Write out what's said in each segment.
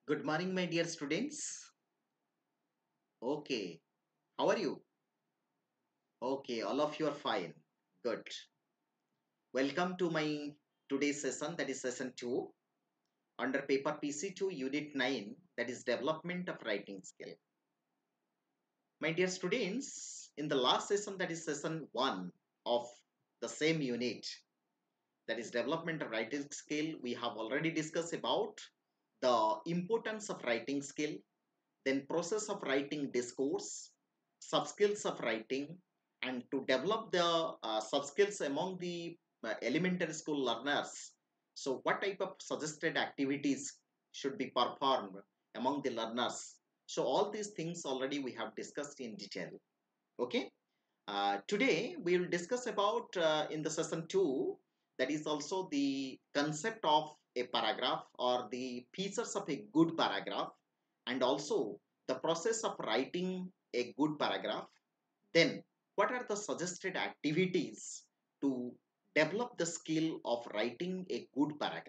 Good morning, my dear students. Okay, how are you? Okay, all of you are fine. Good. Welcome to my today's session, that is session 2, under paper PC-2, Unit 9, that is development of writing skill. My dear students, in the last session, that is session 1 of the same unit, that is development of writing skill, we have already discussed about the importance of writing skill, then process of writing discourse, sub skills of writing, and to develop the sub skills among the elementary school learners. So what type of suggested activities should be performed among the learners? So all these things already we have discussed in detail. Okay. Today we will discuss about in the session 2, that is also the concept of a paragraph or the features of a good paragraph, and also the process of writing a good paragraph. Then what are the suggested activities to develop the skill of writing a good paragraph,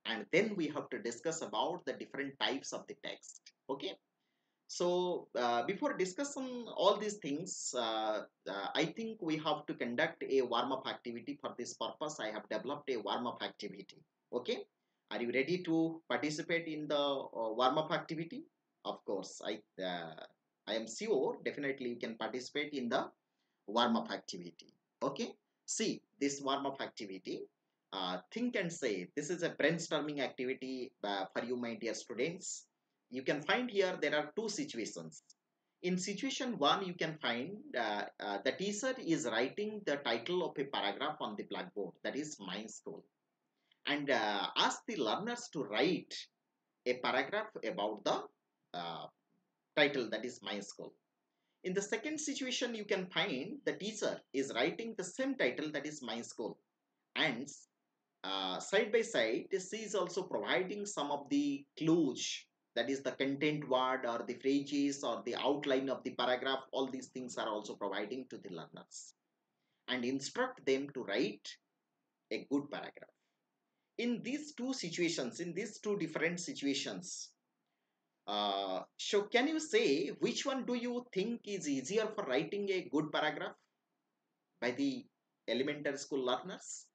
and then we have to discuss about the different types of the text. Okay. So before discussing all these things, I think we have to conduct a warm-up activity. For this purpose, I have developed a warm-up activity. Okay, are you ready to participate in the warm-up activity? Of course, I am sure definitely you can participate in the warm-up activity. Okay, see this warm-up activity. Think and say. This is a brainstorming activity for you, my dear students. You can find here there are two situations. In situation 1, you can find the teacher is writing the title of a paragraph on the blackboard, that is my school, and ask the learners to write a paragraph about the uh, title, that is my school. In the second situation, you can find the teacher is writing the same title, that is my school, and side by side, she is also providing some of the clues, that is the content word or the phrases or the outline of the paragraph. All these things are also providing to the learners and instruct them to write a good paragraph. In these two situations, in these two different situations, so can you say which one do you think is easier for writing a good paragraph by the elementary school learners?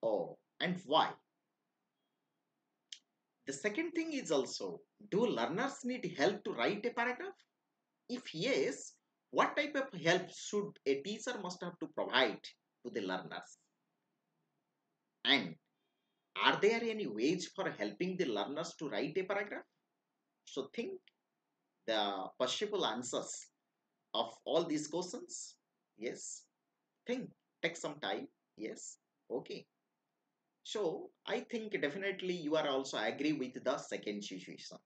Oh, and why? The second thing is also, do learners need help to write a paragraph? If yes, what type of help should a teacher must have to provide to the learners? And are there any ways for helping the learners to write a paragraph? So think the possible answers of all these questions. Yes. Think. Take some time. Yes. Okay. So I think definitely you are also agree with the second situation.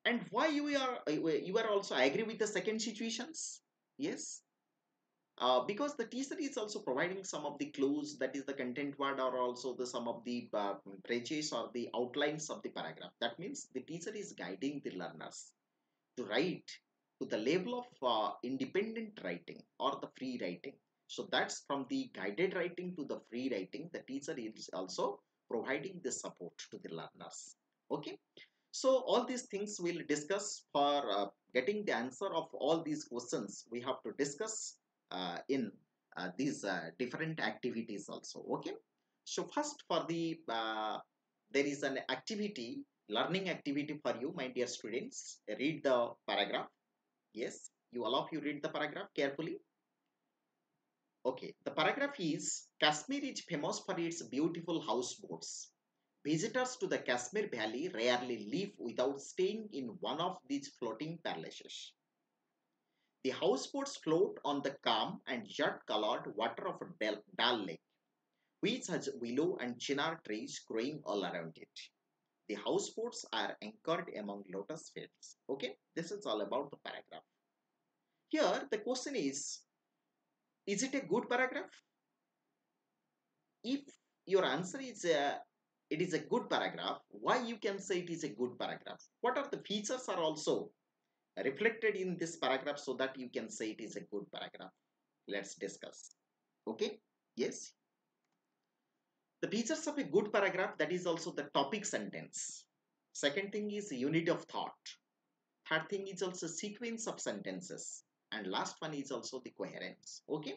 And why you are also agree with the second situations? Yes, because the teacher is also providing some of the clues, that is the content word, or also the some of the pages or the outlines of the paragraph. That means the teacher is guiding the learners to write to the level of independent writing or the free writing. So that's from the guided writing to the free writing, the teacher is also providing the support to the learners. Okay. So all these things we'll discuss. For getting the answer of all these questions, we have to discuss in these different activities also. Okay. So first for the there is an activity, learning activity for you, my dear students. Read the paragraph. Yes, you all of you read the paragraph carefully. Okay, the paragraph is, Kashmir is famous for its beautiful houseboats. Visitors to the Kashmir Valley rarely leave without staying in one of these floating palaces. The houseboats float on the calm and jet-colored water of Dal Lake, which has willow and chinar trees growing all around it. The houseboats are anchored among lotus fields. Okay, this is all about the paragraph. Here, the question is it a good paragraph? If your answer is it is a good paragraph, why you can say it is a good paragraph? What are the features are also reflected in this paragraph so that you can say it is a good paragraph? Let's discuss. Okay. Yes. The features of a good paragraph, that is also the topic sentence. Second thing is unit of thought. Third thing is also sequence of sentences. And last one is also the coherence. Okay.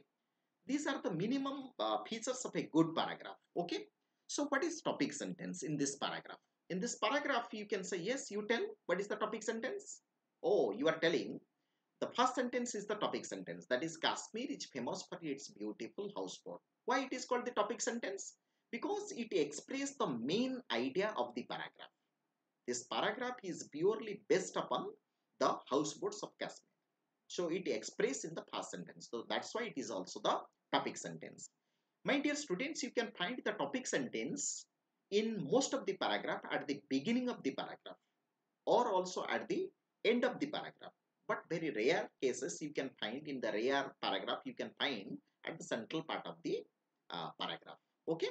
These are the minimum features of a good paragraph. Okay. So what is topic sentence in this paragraph? In this paragraph, you can say, yes, you tell what is the topic sentence. Oh, you are telling the first sentence is the topic sentence. That is, Kashmir is famous for its beautiful houseboat. Why it is called the topic sentence? Because it expresses the main idea of the paragraph. This paragraph is purely based upon the houseboats of Kashmir. So it expresses in the first sentence. So that's why it is also the topic sentence. My dear students, you can find the topic sentence in most of the paragraph at the beginning of the paragraph or also at the end of the paragraph. But very rare cases you can find in the rare paragraph, you can find at the central part of the paragraph. Okay.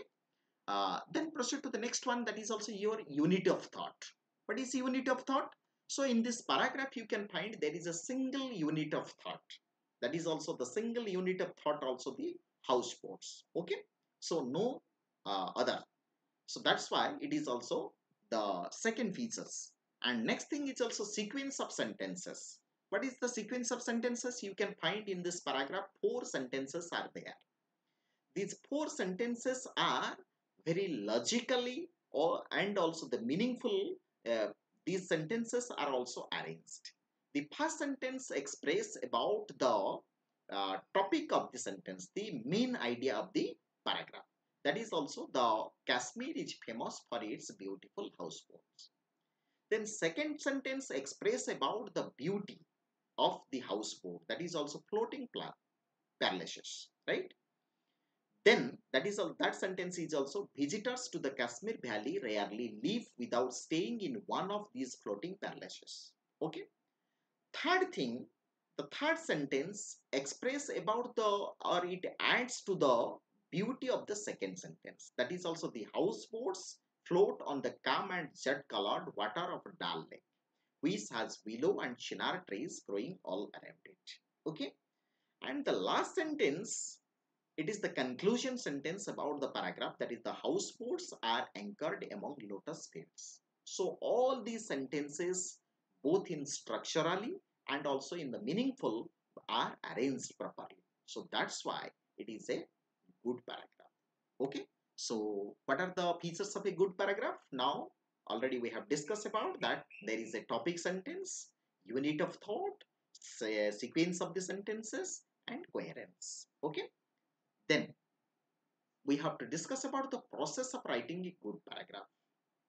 Then proceed to the next one, that is also your unit of thought. What is unit of thought? So in this paragraph you can find there is a single unit of thought. That is also the single unit of thought, also the houseboats. Okay. So no other. So that's why it is also the second features. And next thing is also sequence of sentences. What is the sequence of sentences? You can find in this paragraph 4 sentences are there. These 4 sentences are very logically and also the meaningful. These sentences are also arranged. The first sentence express about the topic of the sentence, the main idea of the paragraph. That is also the Kashmir is famous for its beautiful houseboats. Then second sentence express about the beauty of the houseboat. That is also floating palaces, right? Then that sentence is also visitors to the Kashmir Valley rarely leave without staying in one of these floating palaces. Okay. Third thing, the third sentence express about the or it adds to the beauty of the second sentence. That is also the houseboats float on the calm and jet colored water of Dal Lake, which has willow and chinar trees growing all around it. Okay. And the last sentence, it is the conclusion sentence about the paragraph, that is the houseboats are anchored among lotus fields. So all these sentences, both in structurally and also in the meaningful, are arranged properly. So that's why it is a good paragraph. Okay. So what are the features of a good paragraph? Now already we have discussed about that. There is a topic sentence, unit of thought, sequence of the sentences, and coherence. Okay. Then we have to discuss about the process of writing a good paragraph.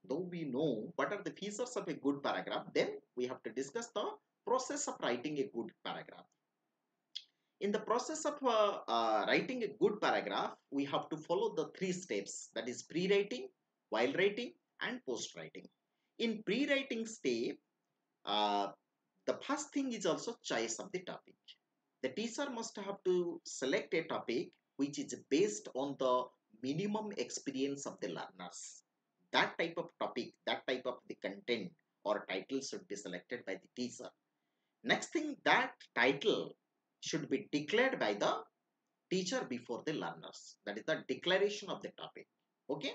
Though we know what are the features of a good paragraph, then we have to discuss the process of writing a good paragraph. In the process of writing a good paragraph, we have to follow the 3 steps, that is pre-writing, while writing, and post-writing. In pre-writing step, uh, the first thing is also choice of the topic. The teacher must have to select a topic which is based on the minimum experience of the learners. That type of topic, that type of the content or title should be selected by the teacher. Next thing, that title should be declared by the teacher before the learners. That is the declaration of the topic. Okay.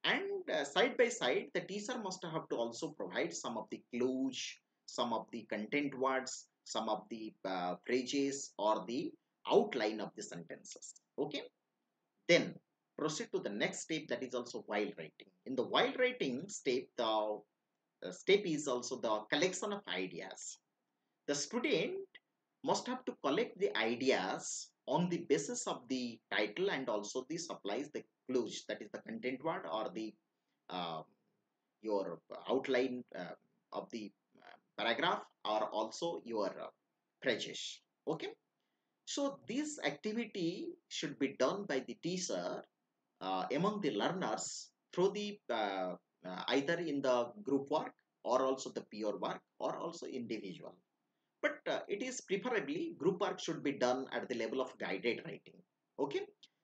And side by side, the teacher must have to also provide some of the clues, some of the content words, some of the phrases or the outline of the sentences. Okay. Then proceed to the next step, that is also while writing. In the while writing step, the step is also the collection of ideas. The student must have to collect the ideas on the basis of the title and also the supplies the clues, that is the content word or the uh, your outline of the paragraph or also your phrases. Okay. So this activity should be done by the teacher among the learners through the either in the group work or also the peer work or also individual. But it is preferably group work should be done at the level of guided writing. Okay.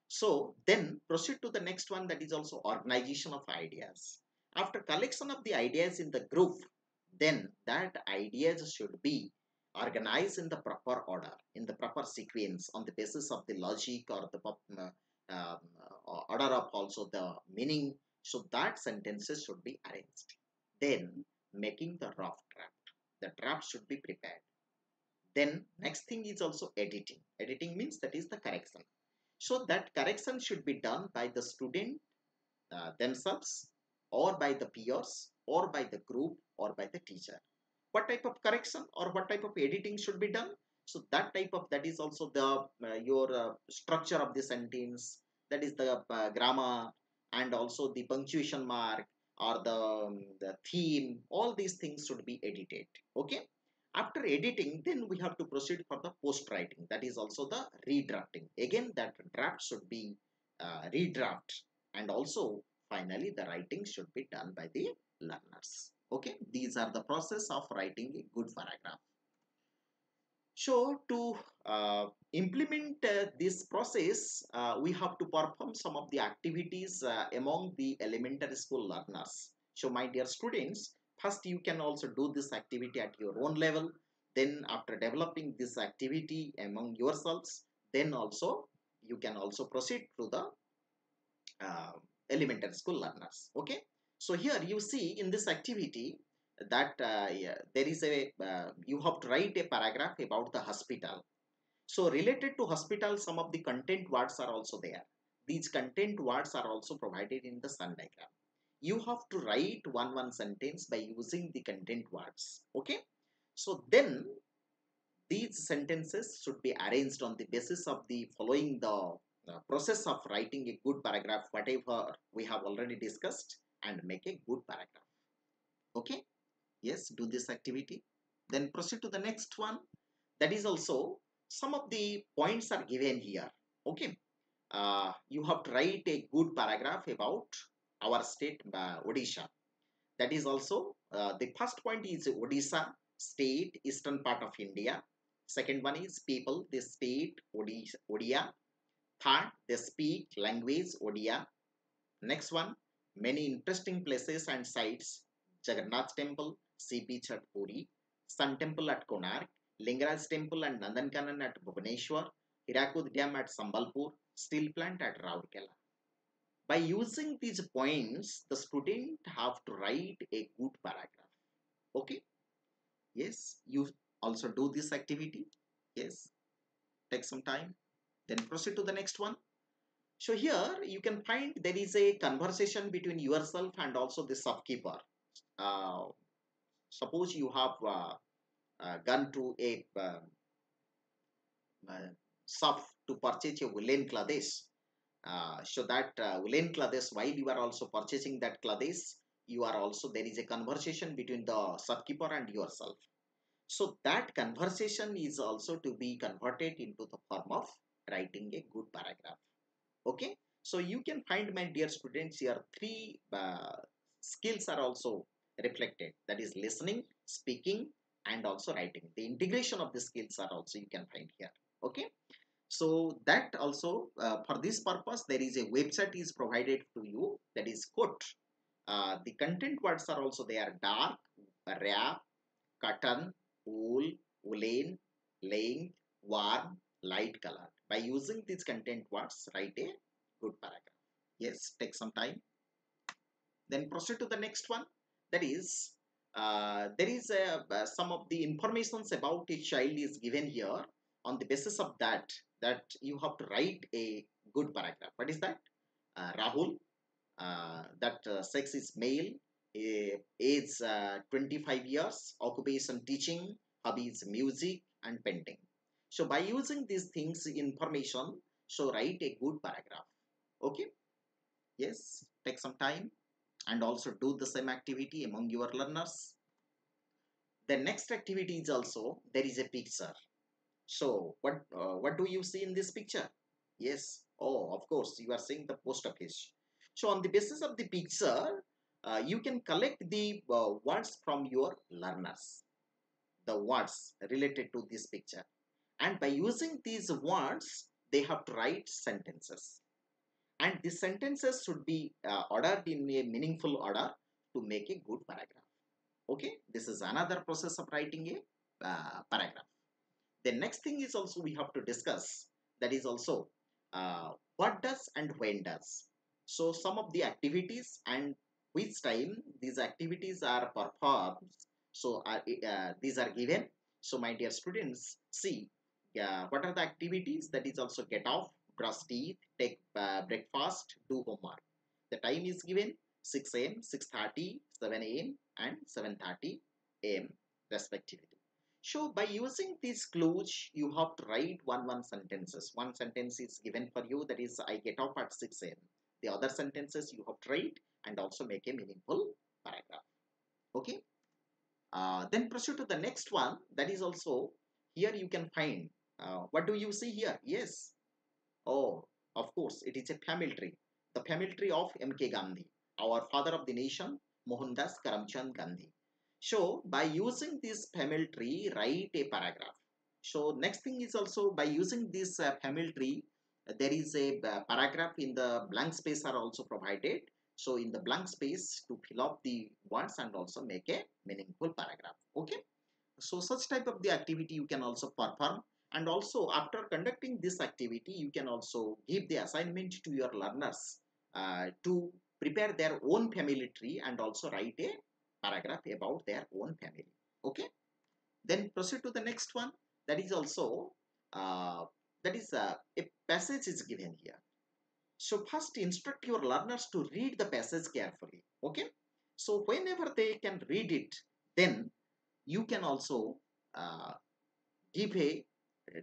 So then proceed to the next one, that is also organization of ideas. After collection of the ideas in the group, then that ideas should be organized in the proper order, in the proper sequence on the basis of the logic or the order order of also the meaning. So that sentences should be arranged. Then making the rough draft. The draft should be prepared. Then next thing is also editing. Editing means that is the correction. So that correction should be done by the student themselves, or by the peers, or by the group, or by the teacher. What type of correction or what type of editing should be done? So that type of, that is also the your structure of the sentence, that is the grammar, and also the punctuation mark, or the theme. All these things should be edited. Okay. After editing, then we have to proceed for the post writing, that is also the redrafting. Again, that draft should be redraft, and also finally the writing should be done by the learners. Okay, these are the process of writing a good paragraph. So to implement this process, we have to perform some of the activities among the elementary school learners. So my dear students, first you can also do this activity at your own level. Then after developing this activity among yourselves, then also you can also proceed to the uh, elementary school learners. Okay. So here you see in this activity that yeah, there is a you have to write a paragraph about the hospital. So related to hospital, some of the content words are also there. These content words are also provided in the sun diagram. You have to write one sentence by using the content words. Okay. So then these sentences should be arranged on the basis of the following the process of writing a good paragraph, whatever we have already discussed, and make a good paragraph. Okay. Yes, do this activity. Then proceed to the next one. That is also some of the points are given here. Okay. You have to write a good paragraph about our state, Odisha. That is also the first point is Odisha, state, eastern part of India. Second one is people, the state, Odia. Third, they speak language, Odia. Next one, many interesting places and sites. Jagannath Temple, sea beach at Puri, Sun Temple at Konark, Lingaraj Temple and Nandankanan at Bhubaneswar, Hirakud Dam at Sambalpur, steel plant at Rourkela. By using these points, the student have to write a good paragraph. Okay. Yes, you also do this activity. Yes, take some time. Then proceed to the next one. So here you can find there is a conversation between yourself and also the shopkeeper. Uh, Suppose you have gone to a shop to purchase a woolen clothes. So that woolen clothes, while you are also purchasing that clothes, you are also, there is a conversation between the shopkeeper and yourself. So that conversation is also to be converted into the form of writing a good paragraph. Okay. So you can find, my dear students, here three skills are also reflected. That is listening, speaking, and also writing. The integration of the skills are also you can find here. Okay. So that also for this purpose there is a website is provided to you, that is quote. The content words are also there: dark, wrap, cotton, wool, woolen, length, warm, light color. By using these content words, write a good paragraph. Yes, take some time. Then proceed to the next one. That is, there is some of the informations about a child is given here. On the basis of that, that you have to write a good paragraph. What is that? Rahul, that sex is male, age 25 years, occupation teaching, hobbies music and painting. So by using these things information, so write a good paragraph. Okay. Yes, take some time and also do the same activity among your learners. The next activity is also, there is a picture. So what do you see in this picture? Yes. Oh, of course, you are seeing the post office. So on the basis of the picture, you can collect the words from your learners, the words related to this picture. And by using these words, they have to write sentences. And the sentences should be ordered in a meaningful order to make a good paragraph. Okay, this is another process of writing a paragraph. The next thing is also we have to discuss, that is also what does and when does. So some of the activities and which time these activities are performed. So these are given. So my dear students, see what are the activities? That is also get off, brush teeth, take breakfast, do homework. The time is given 6 a.m., 6:30, 7 a.m. and 7:30 a.m. respectively. So by using these clues, you have to write one sentences. One sentence is given for you, that is I get off at 6 a.m. The other sentences you have to write and also make a meaningful paragraph. Okay. Then proceed to the next one. That is also here you can find. What do you see here? Yes. Oh, of course, it is a family tree. The family tree of M.K. Gandhi, our father of the nation, Mohandas Karamchand Gandhi. So, by using this family tree, write a paragraph. So, next thing is also by using this family tree, there is a paragraph in the blank space are also provided. So, in the blank space to fill up the words and also make a meaningful paragraph. Okay. So such type of the activity you can also perform, and also after conducting this activity you can also give the assignment to your learners to prepare their own family tree and also write a paragraph about their own family. Okay, then proceed to the next one. That is also uh, a passage is given here. So first instruct your learners to read the passage carefully. Okay, so whenever they can read it, then you can also uh, give a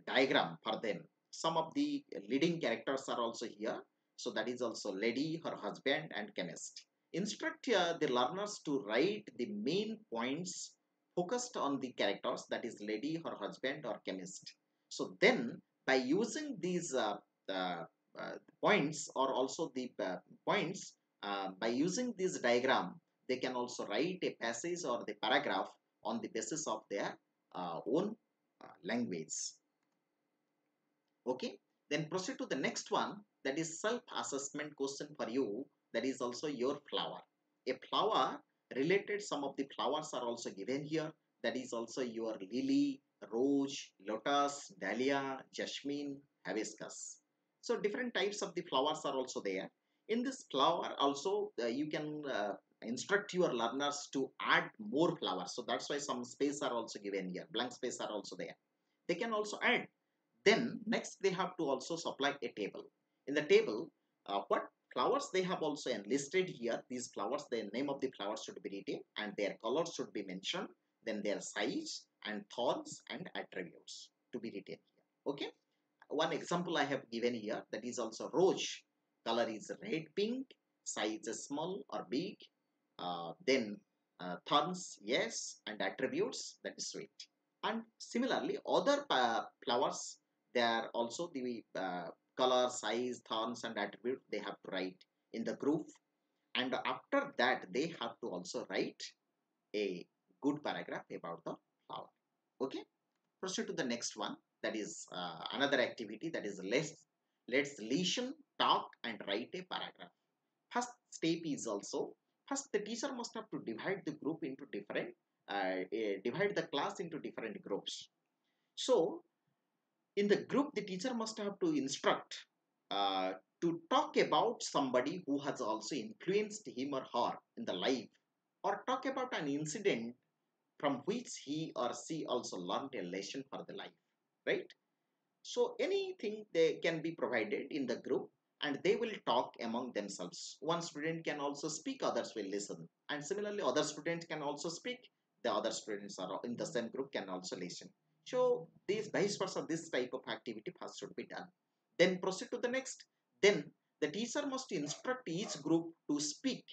diagram for them. Some of the leading characters are also here. So that is also lady, her husband and chemist. Instruct the learners to write the main points focused on the characters, that is lady, her husband or chemist. So then by using these uh, points or also the points, by using this diagram, they can also write a passage or the paragraph on the basis of their own language. Okay, then proceed to the next one. That is self-assessment question for you. That is also your flower. A flower related, some of the flowers are also given here. That is also your lily, rose, lotus, dahlia, jasmine, hibiscus. So different types of the flowers are also there. In this flower also you can instruct your learners to add more flowers. So that's why some space are also given here. Blank space are also there. They can also add. Then next they have to also supply a table. In the table, what flowers they have also enlisted here. These flowers, the name of the flowers should be written and their colors should be mentioned. Then their size and thorns and attributes to be written here. Okay. One example I have given here, that is also rose. Color is red pink. Size is small or big. Then thorns, yes, and attributes, that is sweet. And similarly, other flowers, they are also the color, size, thorns, and attribute they have to write in the group. And after that, they have to also write a good paragraph about the flower. Okay, proceed to the next one. That is another activity. That is let's listen, talk, and write a paragraph. First step is also, first the teacher must have to divide the group into different divide the class into different groups. So in the group the teacher must have to instruct uh, to talk about somebody who has also influenced him or her in the life, or talk about an incident from which he or she also learned a lesson for the life, right? So anything they can be provided in the group and they will talk among themselves. One student can also speak, others will listen. And similarly, other students can also speak. The other students are in the same group can also listen. So this vice versa, this type of activity first should be done. Then proceed to the next. Then the teacher must instruct each group to speak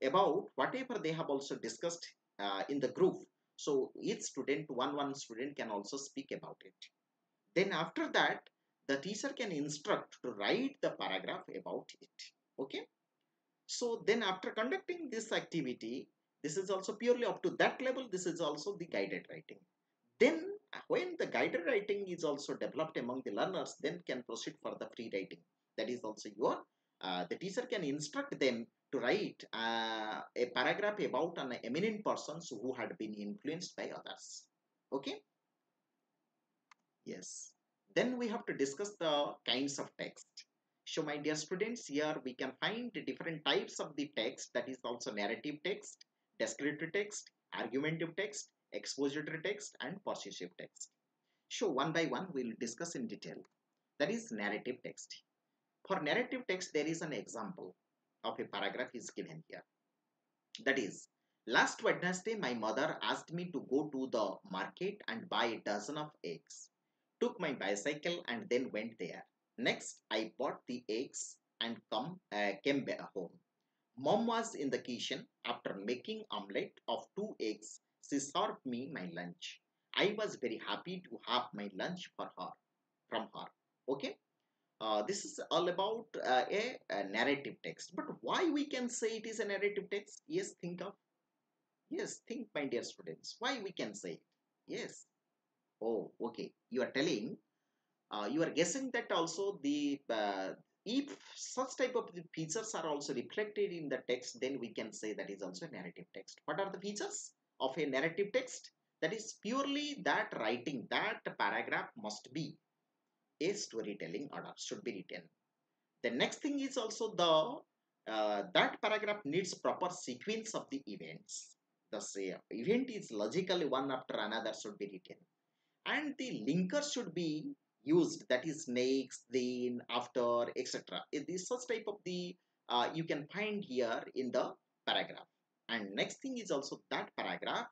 about whatever they have also discussed in the group. So each student, one student can also speak about it. Then after that, the teacher can instruct to write the paragraph about it. Okay. So then after conducting this activity, this is also purely up to that level. This is also the guided writing. Then when the guided writing is also developed among the learners, then can proceed for the free writing. That is also your, the teacher can instruct them to write a paragraph about an eminent persons who had been influenced by others. Okay. Yes. Then we have to discuss the kinds of text. So my dear students, here we can find the different types of the text, that is also narrative text, descriptive text, argumentative text, expository text, and persuasive text. So one by one we will discuss in detail. That is narrative text. For narrative text, there is an example of a paragraph is given here. That is, last Wednesday my mother asked me to go to the market and buy a dozen of eggs. Took my bicycle and then went there. Next, I bought the eggs and came back home. Mom was in the kitchen. After making omelette of 2 eggs, she served me my lunch. I was very happy to have my lunch from her. Okay. This is all about a narrative text. But why we can say it is a narrative text? Yes, think, my dear students. Why we can say it? Yes. Oh, okay. You are telling. You are guessing that also the if such type of features are also reflected in the text, then we can say that is also a narrative text. What are the features of a narrative text? That is purely that writing, that paragraph must be a storytelling order, should be written. The next thing is also that paragraph needs proper sequence of the events. The event is logically one after another should be written, and the linker should be used, that is next, then, after, etc. This such type of the you can find here in the paragraph. And next thing is also that paragraph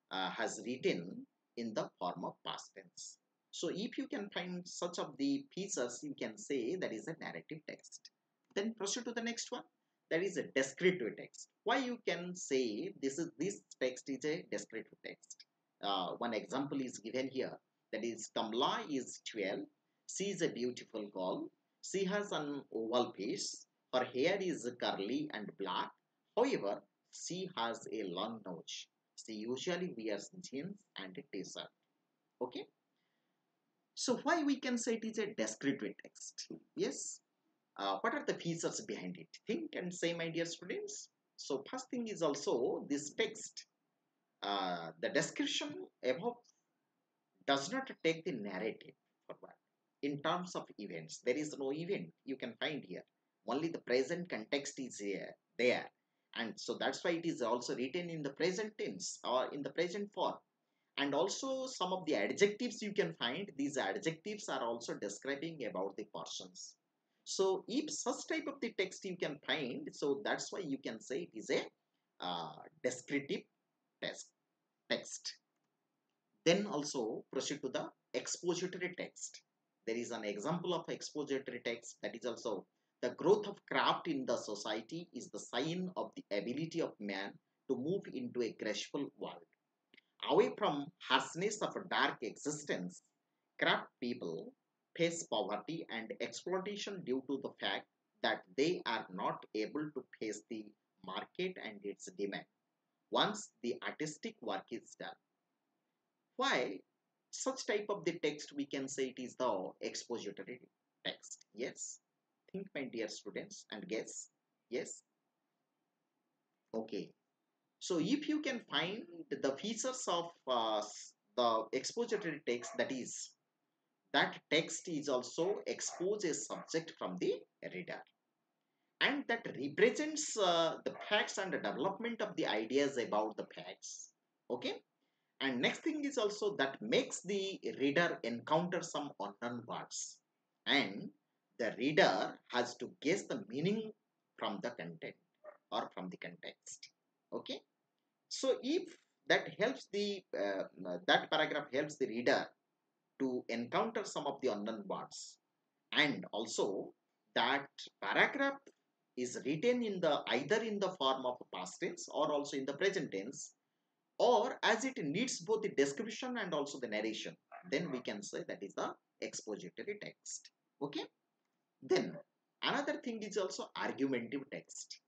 has written in the form of past tense. So if you can find such of the features, you can say that is a narrative text. Then proceed to the next one. That is a descriptive text. Why you can say this text is a descriptive text? One example is given here. That is, Kamla is 12. She is a beautiful girl. She has an oval face. Her hair is curly and black. However, she has a long nose. She usually wears jeans and a t-shirt. Okay. So why we can say it is a descriptive text? Yes. What are the features behind it? Think and say, my dear students. So first thing is also this text. The description above does not take the narrative forward. In terms of events, there is no event you can find here. Only the present context is here, there. And so that's why it is also written in the present tense or in the present form. And also some of the adjectives you can find, these adjectives are also describing about the persons. So if such type of the text you can find, so that's why you can say it is a descriptive text. Then also proceed to the expository text. There is an example of expository text, that is also, the growth of craft in the society is the sign of the ability of man to move into a graceful world. Away from harshness of a dark existence, craft people face poverty and exploitation due to the fact that they are not able to face the market and its demand once the artistic work is done. Why such type of the text we can say it is the expository text? Yes. Think, my dear students, and guess. Yes. Okay. So if you can find the features of the expository text, that is, that text is also expose a subject from the reader, and that represents the facts and the development of the ideas about the facts. Okay. And next thing is also that makes the reader encounter some unknown words, and the reader has to guess the meaning from the content or from the context. Okay. So if that paragraph helps the reader to encounter some of the unknown words, and also that paragraph is written in the either in the form of past tense or also in the present tense, or as it needs both the description and also the narration, then we can say that is the expository text. Okay. Then another thing is also argumentative text.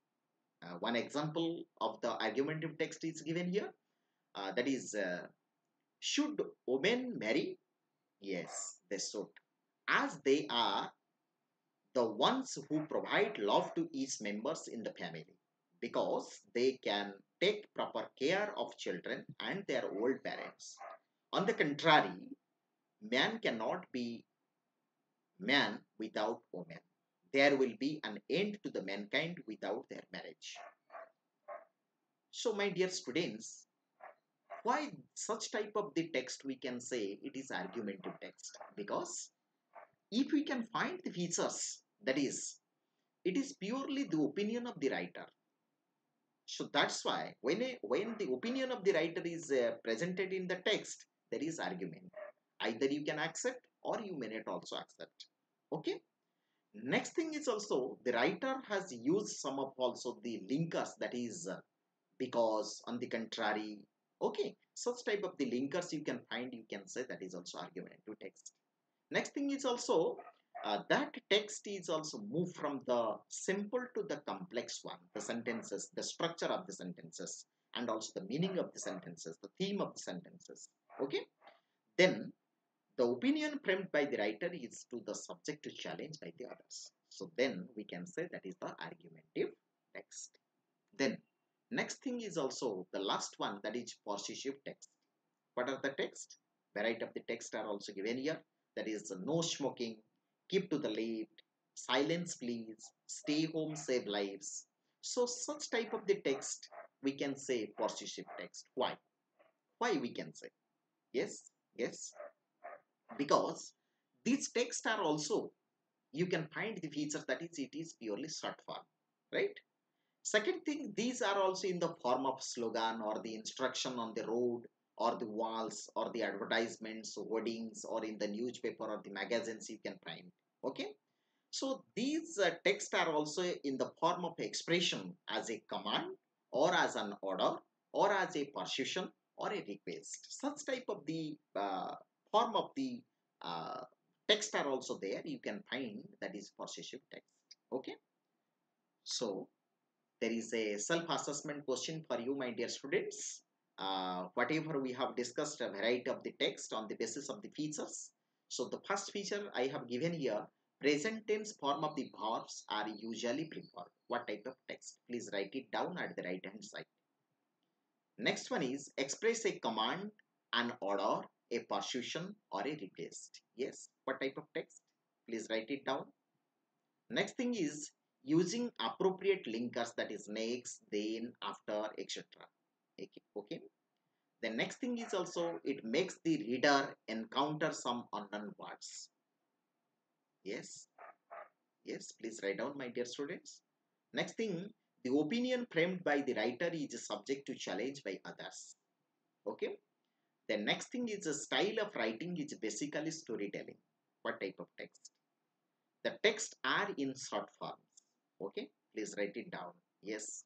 One example of the argumentative text is given here. That is, should women marry? Yes, they should, as they are the ones who provide love to each members in the family, because they can take proper care of children and their old parents. On the contrary, man cannot be man without woman. there will be an end to the mankind without their marriage. So my dear students, why such type of the text we can say it is argumentative text? Because if we can find the features, that is, it is purely the opinion of the writer. So that's why when the opinion of the writer is presented in the text, there is argument. Either you can accept or you may not also accept. Okay. Next thing is also the writer has used some of also the linkers, that is because, on the contrary. Okay, such type of the linkers you can find, you can say that is also argumentative text. Next thing is also that text is also moved from the simple to the complex one, the sentences, the structure of the sentences, and also the meaning of the sentences, the theme of the sentences. Okay, then the opinion framed by the writer is to the subject to challenge by the others. So then we can say that is the argumentative text. Then next thing is also the last one, that is persuasive text. What are the text? Variety of the text are also given here. That is no smoking, keep to the left, silence please, stay home, save lives. So such type of the text we can say persuasive text. Why? Why we can say? Yes, yes. Because these texts are also, you can find the features that is it is purely short form, right? Second thing, these are also in the form of slogan or the instruction on the road or the walls or the advertisements, wordings, or in the newspaper or the magazines you can find. Okay. So these texts are also in the form of expression as a command or as an order or as a persuasion or a request. Such type of the form of the uh, text are also there. You can find that is persuasive text. Okay. So there is a self-assessment question for you, my dear students. Whatever we have discussed, a variety of the text on the basis of the features. So the first feature I have given here, present tense form of the verbs are usually preferred. What type of text? Please write it down at the right hand side. Next one is express a command, an order, a persuasion, or a request. Yes, what type of text? Please write it down. Next thing is using appropriate linkers, that is next, then, after, etc. Okay. The next thing is also it makes the reader encounter some unknown words. Yes, yes, please write down, my dear students. Next thing, the opinion framed by the writer is subject to challenge by others. Okay. The next thing is the style of writing is basically storytelling. What type of text? The text are in short forms. Okay, please write it down. Yes,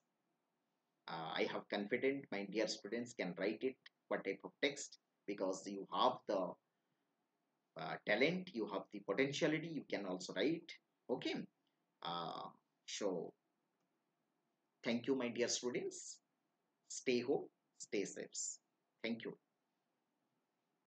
I have confident my dear students can write it what type of text, because you have the talent, you have the potentiality, you can also write. Okay, uh, so thank you, my dear students. Stay home, stay safe. Thank you.